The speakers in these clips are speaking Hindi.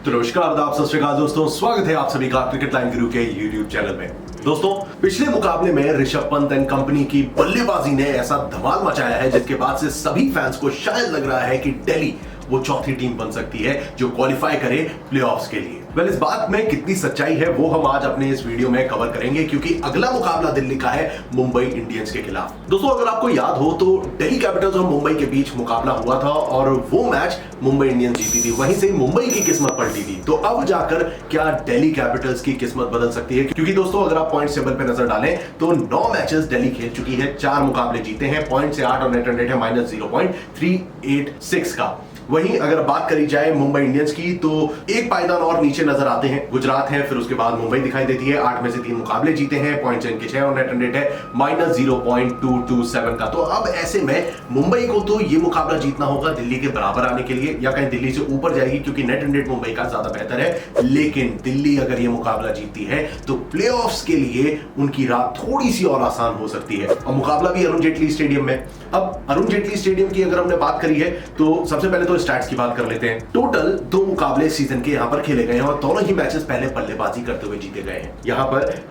तो नमस्कार, आदाब, सत श्री अकाल दोस्तों, स्वागत है आप सभी का क्रिकेट लाइन गुरु के यूट्यूब चैनल में। दोस्तों, पिछले मुकाबले में ऋषभ पंत एंड कंपनी की बल्लेबाजी ने ऐसा धमाल मचाया है जिसके बाद से सभी फैंस को शायद लग रहा है कि दिल्ली वो चौथी टीम बन सकती है जो क्वालिफाई करे प्लेऑफ्स के लिए। वेल, इस बात में कितनी सच्चाई है वो हम आज अपने इस वीडियो में कवर करेंगे, क्योंकि अगला मुकाबला दिल्ली का है मुंबई इंडियंस के खिलाफ। दोस्तों, अगर आपको याद हो तो दिल्ली कैपिटल्स और मुंबई के बीच मुकाबला हुआ था और वो मैच मुंबई इंडियंस जीती थी। वहीं से मुंबई की किस्मत पलटी थी। तो अब जाकर क्या दिल्ली कैपिटल्स की किस्मत बदल सकती है? क्योंकि दोस्तों, अगर आप पॉइंट टेबल पे नजर डालें तो 9 मैचेस दिल्ली खेल चुकी है, 4 मुकाबले जीते हैं, पॉइंट से 8 और नेट रन रेट है -0.386 का। वहीं अगर बात करी जाए मुंबई इंडियंस की तो एक पायदान और नीचे नजर आते हैं, गुजरात है, फिर उसके बाद मुंबई दिखाई देती है। 8 में से 3 मुकाबले जीते हैं, पॉइंट इनके 6 और नेट रन रेट है -0.227 का। तो अब ऐसे में मुंबई को तो ये मुकाबला जीतना होगा दिल्ली के बराबर आने के लिए, या कहीं दिल्ली से ऊपर जाएगी, क्योंकि नेट रन रेट मुंबई का ज्यादा बेहतर है। लेकिन दिल्ली अगर ये मुकाबला जीतती है तो प्लेऑफ्स के लिए उनकी राह थोड़ी सी और आसान हो सकती है। और मुकाबला भी अरुण जेटली स्टेडियम में। अब अरुण जेटली स्टेडियम की अगर हमने बात करी है तो सबसे पहले तो स्टैट्स की बात कर लेते हैं। टोटल 2 मुकाबले सीजन के यहां पर खेले गए हैं और दोनों ही मैचेस पहले बल्लेबाजी करते हुए जीते गए हैं। यहां पर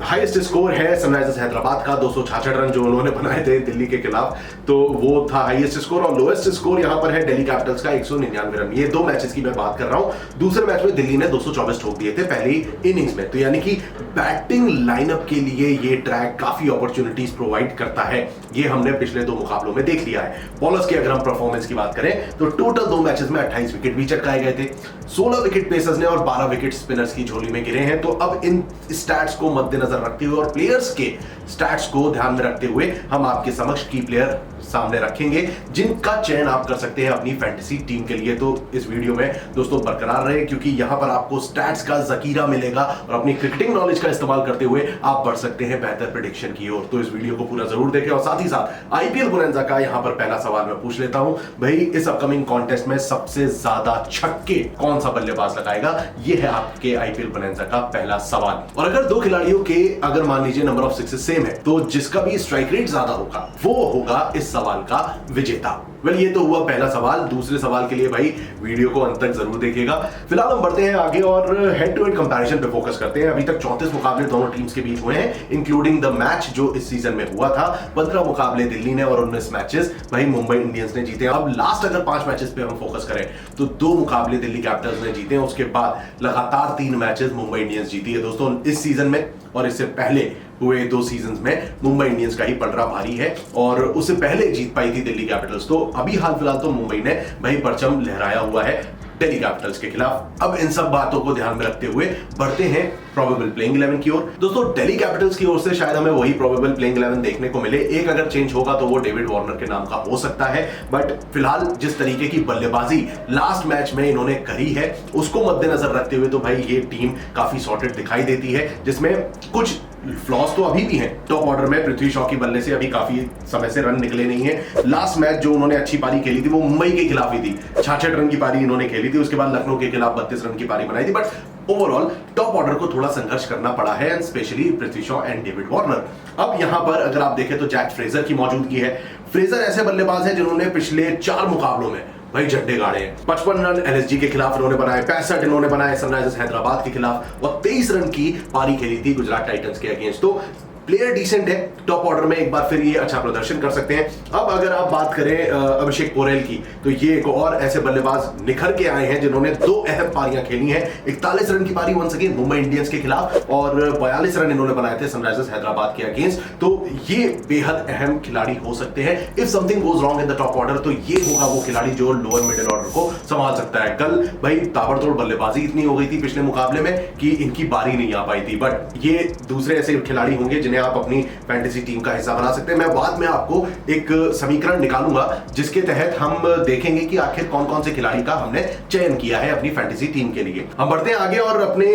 हाईएस्ट स्कोर है सनराइजर्स हैदराबाद का 266 रन जो उन्होंने बनाए थे दिल्ली के खिलाफ, तो वो था हाईएस्ट स्कोर। और लोएस्ट स्कोर यहां पर है दिल्ली कैपिटल्स का 199 रन। ये 2 मैचेस की मैं बात कर रहा हूं। दूसरे मैच में दिल्ली ने 224 ठोक दिए थे पहली इनिंग्स में। तो यानी कि बैटिंग लाइनअप के लिए ये ट्रैक काफी अपॉर्चुनिटीज प्रोवाइड करता है। ये हमने पिछले 2 मुकाबलों में देख लिया है। बॉलर्स की अगर हम परफॉर्मेंस की बात करें तो टोटल 2 मैचेस में 28 विकेट भी चटकाए गए थे। 16 विकेट पेसर्स ने और 12 विकेट स्पिनर्स की झोली में गिरे हैं। तो अब इन स्टैट्स को मद्देनजर रखते हुए और प्लेयर्स के स्टैट्स को ध्यान में रखते हुए हम आपके समक्ष की प्लेयर सामने रखेंगे जिनका चयन आप कर सकते हैं अपनी फैंटेसी टीम के लिए। तो इस वीडियो में दोस्तों बरकरार रहे, क्योंकि यहां पर आपको स्टैट्स का जखीरा मिलेगा और अपनी क्रिकेटिंग नॉलेज का इस्तेमाल करते हुए आप बढ़ सकते हैं बेहतर प्रेडिक्शन की ओर। तो इस वीडियो को पूरा जरूर देखें। और साथ ही साथ आईपीएल बोनंजा का यहां पर पहला सवाल मैं पूछ लेता हूं, भाई इस अपकमिंग कॉन्टेस्ट में सबसे ज्यादा छक्के कौन सा बल्लेबाज लगाएगा? यह है आपके आईपीएल बोनंजा का पहला सवाल। और अगर 2 खिलाड़ियों के अगर मान लीजिए नंबर ऑफ सिक्सेस सेम है तो जिसका भी स्ट्राइक रेट ज्यादा होगा वो होगा इस सवाल का विजेता। वेल, ये तो हुआ पहला सवाल। दूसरे सवाल के लिए भाई वीडियो को अंत तक जरूर देखिएगा। फिलहाल हम बढ़ते हैं आगे और हेड टू हेड कंपैरिजन पे फोकस करते हैं। अभी तक 34 मुकाबले दोनों टीम्स के बीच हुए हैं, इंक्लूडिंग द मैच जो इस सीजन में हुआ था। 15 मुकाबले दिल्ली ने और 19 मैचेस भाई मुंबई इंडियंस ने जीते। अब लास्ट अगर 5 मैचेस पे हम फोकस करें तो 2 मुकाबले दिल्ली कैपिटल्स ने जीते हैं। उसके बाद लगातार 3 मैचेस मुंबई इंडियंस जीती है। दोस्तों, इस सीजन में और इससे पहले हुए 2 सीजन्स में मुंबई इंडियंस का ही पलड़ा भारी है और उससे पहले जीत पाई थी दिल्ली कैपिटल्स। तो अभी हाल फिलहाल तो मुंबई ने भाई परचम लहराया हुआ है दिल्ली कैपिटल्स के खिलाफ। अब इन सब बातों को ध्यान में रखते हुए बढ़ते हैं प्रोबेबल प्लेइंग 11 की ओर। दोस्तों, दिल्ली कैपिटल्स की ओर से शायद हमें वही प्रोबेबल प्लेइंग 11 देखने को मिले। एक अगर चेंज होगा तो वो डेविड वार्नर के नाम का हो सकता है, बट फिलहाल जिस तरीके की बल्लेबाजी लास्ट मैच में इन्होंने करी है उसको मद्देनजर रखते हुए तो भाई ये टीम काफी सॉर्टेड दिखाई देती है, जिसमें कुछ फ्लॉस तो अभी भी हैं। टॉप ऑर्डर में पृथ्वी शॉ की बल्ले से अभी काफी समय से रन निकले नहीं है। लास्ट मैच जो उन्होंने अच्छी पारी खेली थी वो मुंबई के खिलाफ ही थी। 66 रन की पारी इन्होंने खेली थी। उसके बाद लखनऊ के खिलाफ 32 रन की पारी बनाई थी। बट ओवरऑल टॉप ऑर्डर को थोड़ा संघर्ष करना पड़ा है, and specially Prithvi Shaw and David Warner. अब यहां पर अगर आप देखें तो जैक फ्रेजर की मौजूदगी है। फ्रेजर ऐसे बल्लेबाज हैं जिन्होंने पिछले 4 मुकाबलों में भाई झंडे गाड़े हैं। 55 रन एलएसजी के खिलाफ इन्होंने बनाए, 65 इन्होंने बनाए सनराइजर्स हैदराबाद के खिलाफ और 23 रन की पारी खेली थी गुजरात टाइटंस के अगेंस्ट। तो प्लेयर डिसेंट है। टॉप ऑर्डर में एक बार फिर ये अच्छा प्रदर्शन कर सकते हैं। अब अगर आप बात करें अभिषेक पोरेल की, तो ये एक और ऐसे बल्लेबाज निखर के आए हैं जिन्होंने 2 अहम पारियां खेली हैं। 41 रन की पारी वंस अगेन मुंबई इंडियंस के खिलाफ और 42 रन इन्होंने बनाए थे सनराइजर्स हैदराबाद के अगेंस्ट। तो ये बेहद अहम खिलाड़ी हो सकते हैं। If something goes wrong in the top order तो ये होगा वो खिलाड़ी जो लोअर मिडिल ऑर्डर को संभाल सकता है। कल भाई ताबड़तोड़ बल्लेबाजी इतनी हो गई थी पिछले मुकाबले में कि इनकी बारी नहीं आ पाई थी, बट ये दूसरे ऐसे खिलाड़ी होंगे जिन्हें आप अपनी फैंटेसी टीम का हिस्सा बना सकते हैं। मैं बाद में आपको एक समीकरण निकालूंगा जिसके तहत हम देखेंगे कि आखिर कौन कौन से खिलाड़ी का हमने चयन किया है अपनी फैंटेसी टीम के लिए। हम बढ़ते हैं आगे और अपने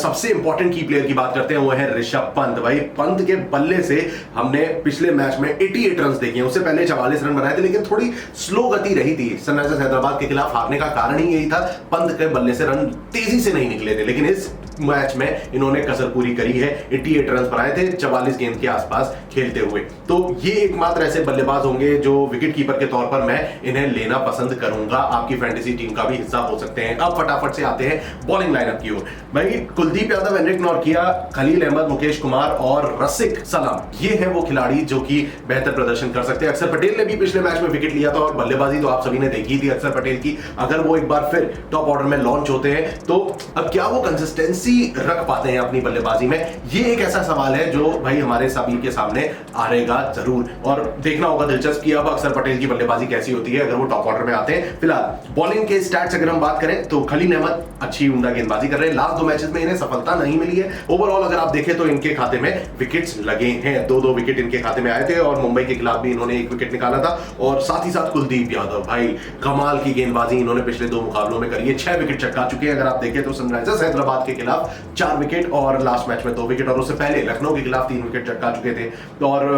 सबसे इंपॉर्टेंट की प्लेयर की बात करते हैं, वो है ऋषभ पंत। भाई पंत के बल्ले से हमने पिछले मैच में 88 रन देखे हैं। उससे पहले 44 रन बनाए थे, लेकिन थोड़ी स्लो गति रही थी। सनराइजर्स हैदराबाद के खिलाफ हारने का कारण ही यही था, पंत के बल्ले से रन तेजी से नहीं निकले थे। लेकिन इस मैच में इन्होंने कसर पूरी करी है। 88 रन बनाए थे, 44 44 गेंद के आसपास खेलते हुए। तो ये एकमात्र ऐसे बल्लेबाज होंगे जो विकेट कीपर के तौर पर मैं इन्हें लेना पसंद करूंगा, आपकी फैंटेसी टीम का भी हिस्सा हो सकते हैं। अब फटाफट से आते हैं बॉलिंग लाइनअप की ओर। भाई कुलदीप यादव, एनरिक नॉर्किया, खलील अहमद, मुकेश कुमार और रसिक सलाम, ये हैं वो खिलाड़ी जो कि बेहतर प्रदर्शन कर सकते हैं। अक्षर पटेल ने भी पिछले मैच में विकेट लिया था और बल्लेबाजी तो आप सभी ने देखी थी अक्षर पटेल की। अगर वो एक बार फिर टॉप ऑर्डर में लॉन्च होते हैं तो अब क्या वो कंसिस्टेंसी रख पाते हैं अपनी बल्लेबाजी में, ये एक ऐसा सवाल है जो भाई हमारे सभी के सामने आएगा जरूर, और देखना होगा दिलचस्प कि अब अक्षर पटेल की बल्लेबाजी कैसी होती है अगर वो टॉप ऑर्डर में आते हैं। फिलहाल बॉलिंग के स्टैट्स अगर हम बात करें तो खलील अहमद अच्छी उम्दा गेंदबाजी कर रहे हैं। लास्ट 2 मैचेस में इन्हें सफलता नहीं मिली है। ओवरऑल अगर आप देखें तो इनके खाते में विकेट्स लगे हैं, 2-2 विकेट इनके खाते में आए थे और मुंबई के खिलाफ भी इन्होंने 1 विकेट निकाला था। और साथ ही साथ कुलदीप यादव, भाई कमाल की गेंदबाजी इन्होंने पिछले 2 मुकाबलों में करी है, 6 विकेट चटका चुके हैं। अगर आप देखें तो सनराइजर्स हैदराबाद के खिलाफ 4 विकेट और लास्ट मैच में 2 विकेट, और उससे पहले लखनऊ के खिलाफ 3 विकेट चटका चुके थे और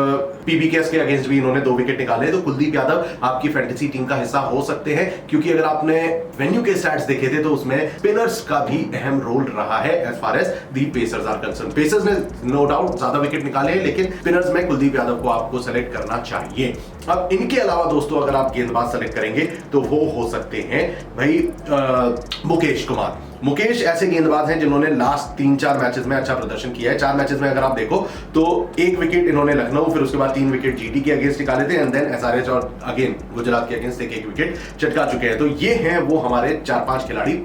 पीबीकेएस के अगेंस्ट भी इन्होंने 2 विकेट निकाले। तो कुलदीप यादव आपकी फैंटेसी टीम का हिस्सा हो सकते हैं, क्योंकि अगर आपने वेन्यू के स्टैट्स देखे थे तो उसमें स्पिनर्स का भी अहम रोल रहा है as far as the pacers are concern. Pacers ने नो डाउट ज्यादा विकेट निकाले हैं, लेकिन स्पिनर्स में कुलदीप यादव को आपको सेलेक्ट करना चाहिए। अब इनके अलावा दोस्तों अगर आप गेंदबाज सेलेक्ट करेंगे तो वो हो सकते हैं भाई मुकेश कुमार। मुकेश ऐसे गेंदबाज हैं जिन्होंने लास्ट 3-4 मैचेस में अच्छा प्रदर्शन किया है। 4 मैचेस में अगर आप देखो तो 1 विकेट इन्होंने लखनऊ, फिर उसके बाद 3 विकेट जीटी के अगेंस्ट निकाले थे एंड देन एसआरएच और अगेन गुजरात के अगेंस्ट 1 विकेट चटका चुके हैं। तो ये हैं वो हमारे 4-5 खिलाड़ी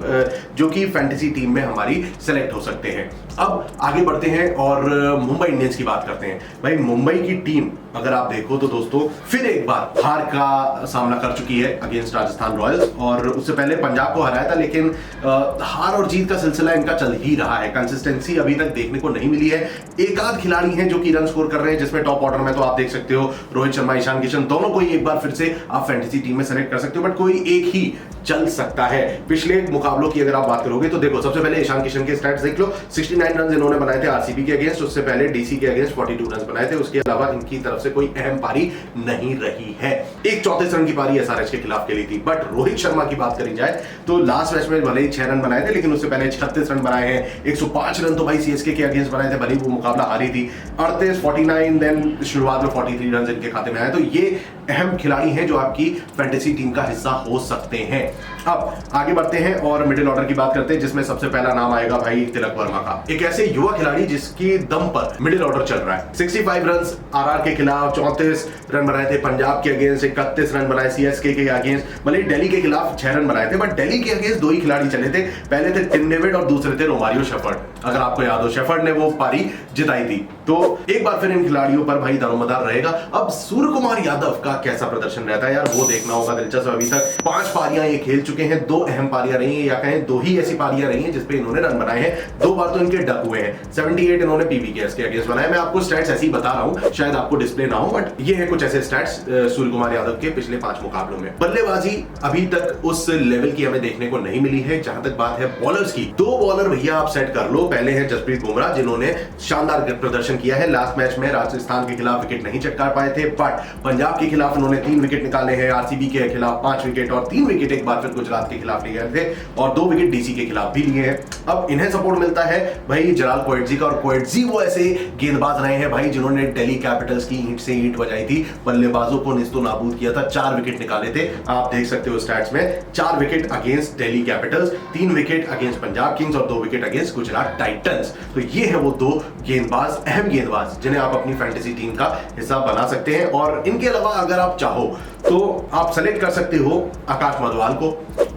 जो कि फैंटेसी टीम में हमारी सेलेक्ट हो सकते हैं। अब आगे बढ़ते हैं और मुंबई इंडियंस की बात करते हैं। भाई मुंबई की टीम अगर आप देखो तो दोस्तों फिर एक बार हार का सामना कर चुकी है अगेंस्ट राजस्थान रॉयल्स, और उससे पहले पंजाब को हराया था, लेकिन हार और जीत का सिलसिला इनका चल ही रहा है। कंसिस्टेंसी अभी तक देखने को नहीं मिली है। एक आध खिलाड़ी हैं जो कि रन स्कोर कर रहे हैं, जिसमें टॉप ऑर्डर में तो आप देख सकते हो रोहित शर्मा, ईशान किशन, दोनों को ही एक बार फिर से आप फैंटेसी टीम में सेलेक्ट कर सकते हो, बट कोई एक ही चल सकता है। पिछले मुकाबलों की अगर आप बात करोगे तो देखो सबसे पहले ईशान किशन के स्टैट्स देख लो, 69 रन इन्होंने बनाए थे आरसीबी के अगेंस्ट, उससे पहले डीसी के अगेंस्ट 42 रन बनाए थे। उसके अलावा इनकी तरफ से कोई अहम पारी नहीं रही है। एक 34 रन की पारी एसआरएच के खिलाफ खेली थी। बट रोहित शर्मा की बात करी जाए तो लास्ट मैच में भले ही 6 रन बनाए थे, लेकिन उससे पहले 36 रन बनाए हैं। 105 रन तो भाई सीएसके के अगेंस्ट बनाए थे, भले वो मुकाबला हारी थी। 38, 49, देन शुरुआत में 43 रन इनके खाते में आए। तो ये अहम खिलाड़ी हैं जो आपकी फैंटेसी टीम का हिस्सा हो सकते हैं। अब आगे बढ़ते हैं और मिडिल ऑर्डर की बात करते हैं, जिसमें सबसे पहला नाम आएगा भाई तिलक वर्मा का। एक ऐसे युवा खिलाड़ी जिसकी दम पर मिडिल ऑर्डर चल रहा है। 65 रन आरआर के खिलाफ, 34 रन बनाए थे पंजाब के अगेंस्ट, 31 रन बनाए सीएसके के अगेंस्ट, भले दिल्ली के खिलाफ 6 रन बनाए थे, बट दिल्ली के अगेंस्ट 2 ही खिलाड़ी चले थे। पहले थे टिम डेविड और दूसरे थे रोमारियो शेफर्ड। अगर आपको याद हो, शेफर्ड ने वो पारी जिताई थी। तो एक बार फिर इन खिलाड़ियों पर भाई दारोमदार रहेगा। अब सूर्य कुमार यादव का कैसा प्रदर्शन रहता है यार, वो देखना होगा दिलचस्प। अभी तक 5 पारियां ये खेल चुके हैं, 2 अहम पारियां रही हैं, या कहें 2 ही ऐसी पारियां रही हैं जिसपे इन्होंने रन बनाए हैं। 2 बार तो इनके डक हुए हैं। 78 इन्होंने पीबीकेएस के अगेंस्ट बनाए। मैं आपको स्टैट्स ऐसे ही बता रहा हूं, शायद आपको डिस्प्ले ना हो, बट ये है कुछ ऐसे स्टैट्स सूर्य कुमार यादव के पिछले 5 मुकाबलों में। बल्लेबाजी अभी तक उस लेवल की हमें देखने को नहीं मिली है। जहां तक बात है बॉलर्स की, 2 बॉलर भैया आप सेट कर लो। पहले है जसप्रीत बुमराह, जिन्होंने शानदार प्रदर्शन किया है। लास्ट मैच में राजस्थान के खिलाफ विकेट नहीं चटका पाए थे, बट पंजाब के खिलाफ उन्होंने 3 विकेट निकाले हैं, आरसीबी के खिलाफ 5 विकेट और 3 विकेट एक बार फिर गुजरात के खिलाफ लिए गए थे, और 2 विकेट डीसी के खिलाफ भी लिए हैं। अब इन्हें सपोर्ट मिलता है भाई जलाल कोएट्जी का, और कोएट्जी वो ऐसे गेंदबाज रहे हैं भाई जिन्होंने दिल्ली कैपिटल्स की ईंट से ईंट बजाई थी, बल्लेबाजों को निस्तो नाबूद किया था। 4 विकेट निकाले थे, आप देख सकते हो स्टैट्स में। 4 wicket against Delhi Capitals, 3 wicket against Punjab Kings और 2 विकेट अगेंस्ट गुजरात टाइटंस। तो ये है वो 2 गेंदबाज, अहम गेंदबाज, जिन्हें आप अपनी फैंटेसी टीम का हिस्सा बना सकते हैं। और इनके अलावा अगर आप चाहो तो आप सेलेक्ट कर सकते हो आकाश मधवाल को,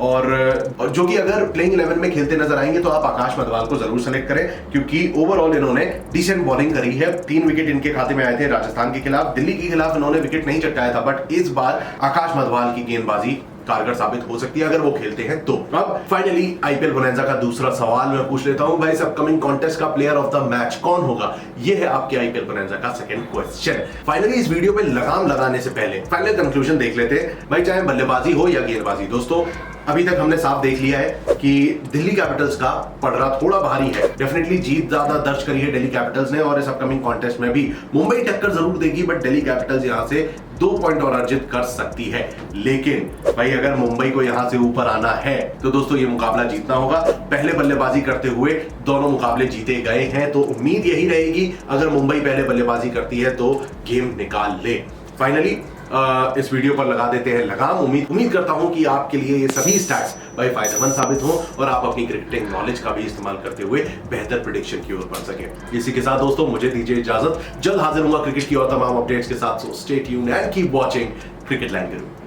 और जो कि अगर प्लेइंग 11 में खेलते नजर आएंगे तो आप आकाश मधवाल को जरूर सेलेक्ट करें, क्योंकि ओवरऑल इन्होंने डिसेंट बॉलिंग करी है। 3 विकेट इनके खाते में आए थे राजस्थान के खिलाफ। दिल्ली के खिलाफ इन्होंने विकेट नहीं चटकाया था, बट इस बार आकाश मधवाल की गेंदबाजी कारगर साबित हो सकती है अगर वो खेलते हैं तो। अब फाइनली आईपीएल बोनैंजा का दूसरा सवाल मैं पूछ लेता हूं भाई, इस अपकमिंग कॉन्टेस्ट का प्लेयर ऑफ द मैच कौन होगा? ये है आपके आईपीएल बोनैंजा का सेकंड क्वेश्चन। फाइनली इस वीडियो पे लगाम लगाने से पहले फाइनल कंक्लूजन देख लेते हैं भाई, चाहे बल्लेबाजी हो या गेंदबाजी। दोस्तों अभी तक हमने साफ देख लिया है कि दिल्ली कैपिटल्स का पड़रा थोड़ा भारी है। डेफिनेटली जीत ज्यादा दर्ज करी है दिल्ली कैपिटल्स ने और इस अपकमिंग कॉन्टेस्ट में भी मुंबई टक्कर जरूर देगी, बट दिल्ली कैपिटल्स यहां से 2 पॉइंट और अर्जित कर सकती है। लेकिन भाई अगर मुंबई को यहां से ऊपर आना है तो दोस्तों ये मुकाबला जीतना होगा। पहले बल्लेबाजी करते हुए दोनों मुकाबले जीते गए हैं, तो उम्मीद यही रहेगी अगर मुंबई पहले बल्लेबाजी करती है तो गेम निकाल ले। फाइनली इस वीडियो पर लगा देते हैं लगाम। उम्मीद करता हूं कि आपके लिए ये सभी स्टैट्स भाई फायदेमंद साबित हों और आप अपनी क्रिकेटिंग नॉलेज का भी इस्तेमाल करते हुए बेहतर प्रेडिक्शन की ओर बढ़ सके। इसी के साथ दोस्तों मुझे दीजिए इजाजत, जल्द हाजिर हुआ क्रिकेट की और तमाम अपडेट्स के साथ। So stay tuned and keep watching cricket land Guru.